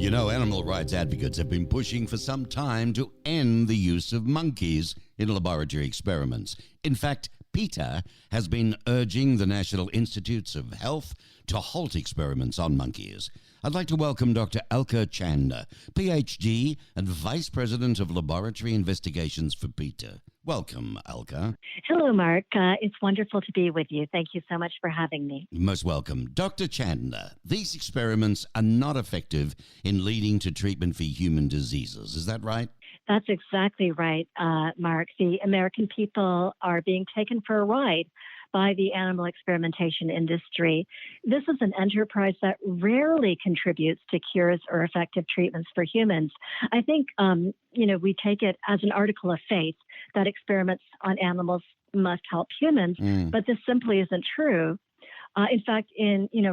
You know, animal rights advocates have been pushing for some time to end the use of monkeys in laboratory experiments. In fact, PETA has been urging the National Institutes of Health to halt experiments on monkeys. I'd like to welcome Dr. Alka Chanda, PhD and Vice President of Laboratory Investigations for PETA. Welcome, Alka. Hello, Mark. It's wonderful to be with you. Thank you so much for having me. Most welcome. Dr. Chanda, these experiments are not effective in leading to treatment for human diseases. Is that right? That's exactly right, Mark. The American people are being taken for a ride by the animal experimentation industry. This is an enterprise that rarely contributes to cures or effective treatments for humans. I think, we take it as an article of faith that experiments on animals must help humans, but this simply isn't true. In fact,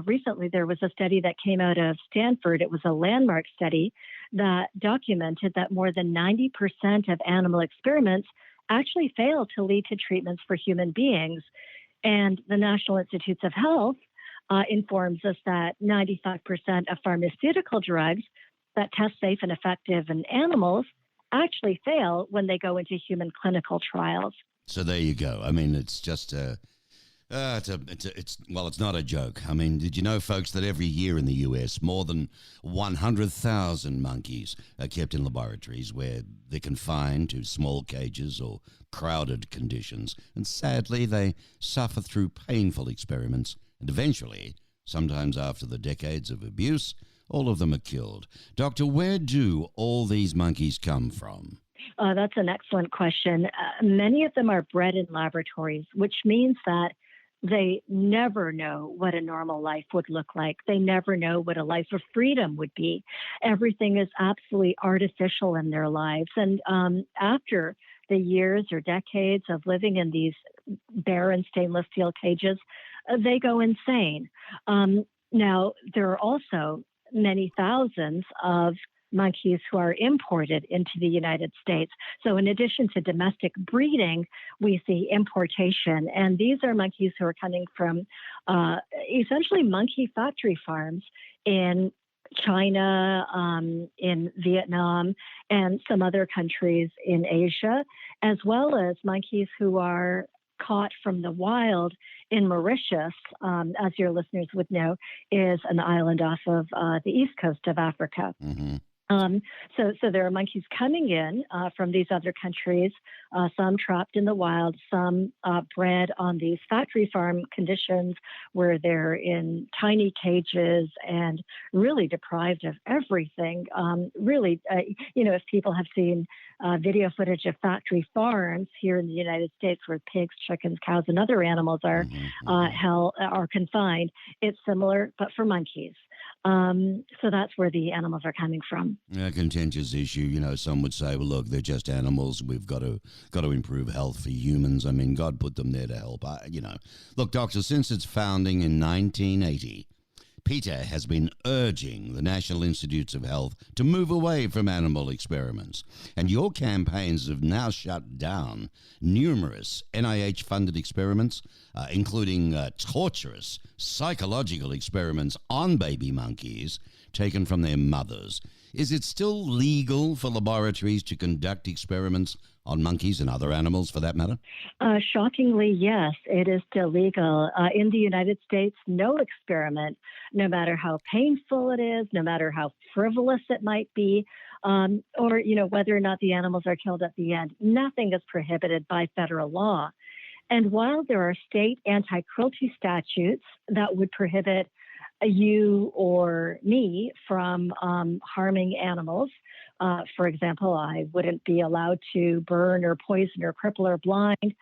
recently there was a study that came out of Stanford. It was a landmark study that documented that more than 90% of animal experiments actually fail to lead to treatments for human beings. And the National Institutes of Health informs us that 95% of pharmaceutical drugs that test safe and effective in animals actually fail when they go into human clinical trials. So there you go. I mean, it's just it's not a joke. I mean, did you know, folks, that every year in the U.S., more than 100,000 monkeys are kept in laboratories where they're confined to small cages or crowded conditions, and sadly, they suffer through painful experiments, and eventually, sometimes after the decades of abuse, all of them are killed. Doctor, where do all these monkeys come from? That's an excellent question. Many of them are bred in laboratories, which means that they never know what a normal life would look like. They never know what a life of freedom would be. Everything is absolutely artificial in their lives. And after the years or decades of living in these barren stainless steel cages, they go insane. Now, there are also many thousands of monkeys who are imported into the United States. So in addition to domestic breeding, we see importation. And these are monkeys who are coming from essentially monkey factory farms in China, in Vietnam, and some other countries in Asia, as well as monkeys who are caught from the wild in Mauritius, as your listeners would know, is an island off of the east coast of Africa. Mm-hmm. So there are monkeys coming in from these other countries, some trapped in the wild, some bred on these factory farm conditions where they're in tiny cages and really deprived of everything. If people have seen video footage of factory farms here in the United States where pigs, chickens, cows, and other animals are are confined, it's similar, but for monkeys. So that's where the animals are coming from. A contentious issue. You know, some would say, well, look, they're just animals. We've got to improve health for humans. I mean, God put them there to help. Look, doctor, since its founding in 1980, PETA has been urging the National Institutes of Health to move away from animal experiments. And your campaigns have now shut down numerous NIH-funded experiments, including torturous psychological experiments on baby monkeys taken from their mothers. Is it still legal for laboratories to conduct experiments on monkeys and other animals, for that matter? Shockingly, yes, it is still legal. In the United States, no experiment, no matter how painful it is, no matter how frivolous it might be, or whether or not the animals are killed at the end, nothing is prohibited by federal law. And while there are state anti-cruelty statutes that would prohibit you or me from harming animals. For example, I wouldn't be allowed to burn or poison or cripple or blind,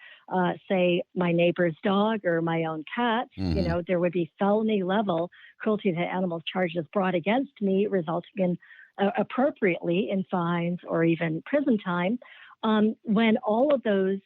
say, my neighbor's dog or my own cat. Mm-hmm. There would be felony level cruelty to animals charges brought against me, resulting in appropriately in fines or even prison time. When all of those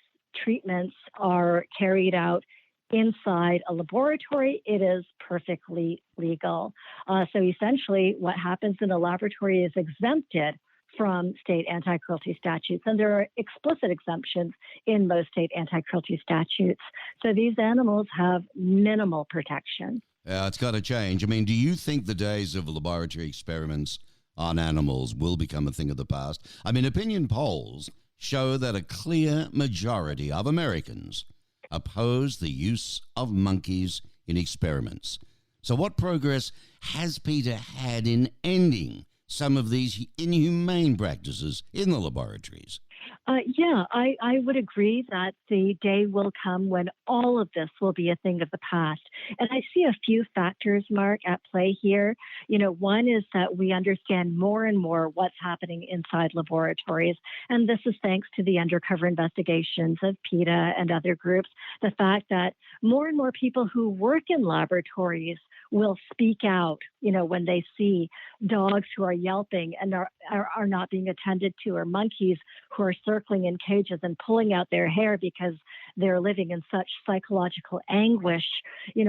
treatments are carried out inside a laboratory, it is perfectly legal. So essentially, what happens in a laboratory is exempted from state anti-cruelty statutes, and there are explicit exemptions in most state anti-cruelty statutes. So these animals have minimal protection. It's got to change. I mean, do you think the days of laboratory experiments on animals will become a thing of the past. I mean, opinion polls show that a clear majority of Americans oppose the use of monkeys in experiments. So, what progress has Peter had in ending some of these inhumane practices in the laboratories? I would agree that the day will come when all of this will be a thing of the past. And I see a few factors, Mark, at play here. One is that we understand more and more what's happening inside laboratories. And this is thanks to the undercover investigations of PETA and other groups. The fact that more and more people who work in laboratories will speak out, when they see dogs who are yelping and are not being attended to, or monkeys who are circling in cages and pulling out their hair because they're living in such psychological anguish,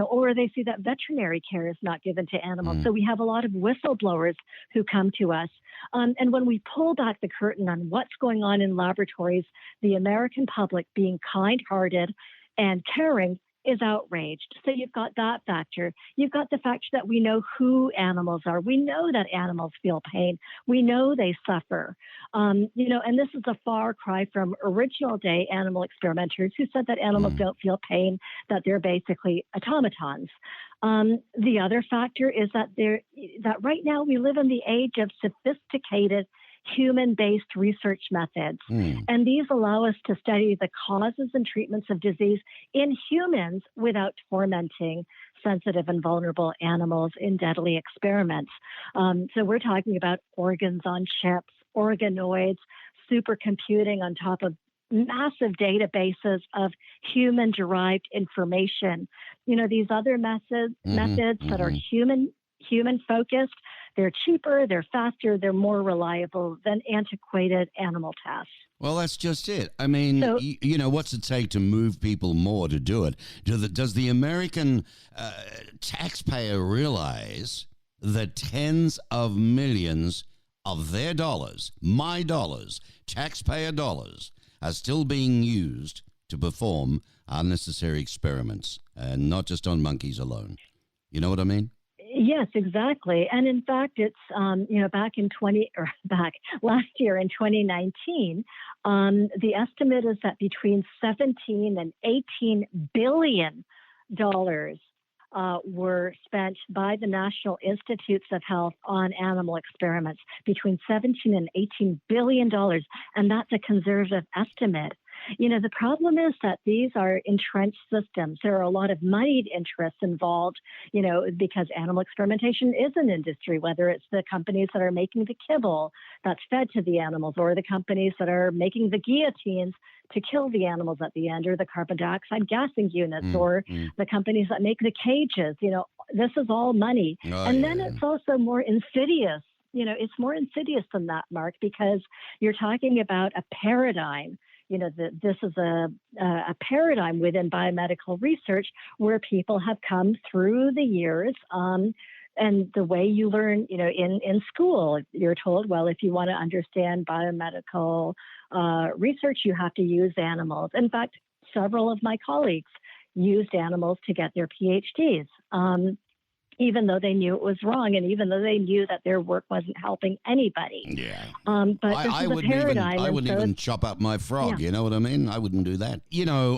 or they see that veterinary care is not given to animals. So we have a lot of whistleblowers who come to us. And when we pull back the curtain on what's going on in laboratories, the American public, being kind-hearted and caring, is outraged. So you've got that factor. You've got the fact that we know who animals are. We know that animals feel pain. We know they suffer. And this is a far cry from original day animal experimenters who said that animals don't feel pain, that they're basically automatons. The other factor is that right now we live in the age of sophisticated human-based research methods. And these allow us to study the causes and treatments of disease in humans without tormenting sensitive and vulnerable animals in deadly experiments. So we're talking about organs on chips, organoids, supercomputing on top of massive databases of human-derived information. These other methods that are human-focused, they're cheaper, they're faster, they're more reliable than antiquated animal tests. Well, that's just it. I mean, what's it take to move people more to do it? Does the American taxpayer realize that tens of millions of their dollars, my dollars, taxpayer dollars, are still being used to perform unnecessary experiments, and not just on monkeys alone? You know what I mean? Yes, exactly. And in fact, it's, last year in 2019, the estimate is that between 17 and 18 billion dollars were spent by the National Institutes of Health on animal experiments, between 17 and 18 billion dollars. And that's a conservative estimate. The problem is that these are entrenched systems. There are a lot of moneyed interests involved, because animal experimentation is an industry, whether it's the companies that are making the kibble that's fed to the animals, or the companies that are making the guillotines to kill the animals at the end, or the carbon dioxide gassing units, or the companies that make the cages. This is all money. Then it's also more insidious. It's more insidious than that, Mark, because you're talking about a paradigm. This is a paradigm within biomedical research where people have come through the years. And the way you learn, in school, you're told, well, if you want to understand biomedical research, you have to use animals. In fact, several of my colleagues used animals to get their PhDs. Even though they knew it was wrong, and even though they knew that their work wasn't helping anybody. Yeah. But I wouldn't even chop up my frog, you know what I mean? I wouldn't do that.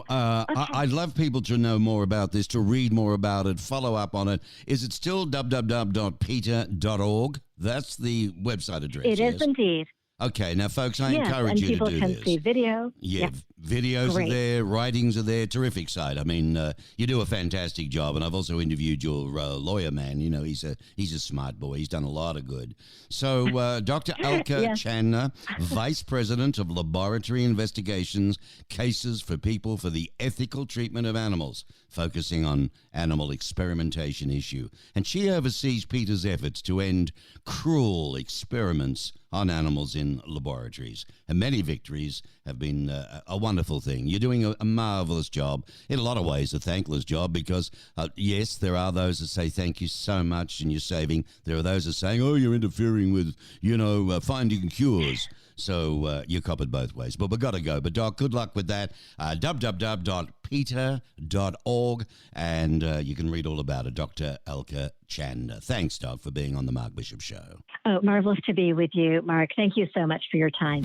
I'd love people to know more about this, to read more about it, follow up on it. Is it still www.peta.org? That's the website address. It is indeed. Okay, now, folks, I encourage you to do this. And people can see video. Yeah, videos are there, writings are there, terrific site. I mean, you do a fantastic job, and I've also interviewed your lawyer man. He's a smart boy. He's done a lot of good. So, Dr. Elke Chandler, Vice President of Laboratory Investigations, Cases for People for the Ethical Treatment of Animals, focusing on animal experimentation issue. And she oversees PETA's efforts to end cruel experiments on animals in laboratories. And many victories have been a wonderful thing. You're doing a marvelous job, in a lot of ways a thankless job, because yes, there are those that say thank you so much and you're saving. There are those that are saying, oh, you're interfering with, finding cures. So you cop it both ways. But we've got to go. But Doc, good luck with that. www.peta.org. peter.org, and you can read all about it. Dr. Elke Chander. Thanks, Doc, for being on the Mark Bishop Show. Oh, marvelous to be with you, Mark. Thank you so much for your time.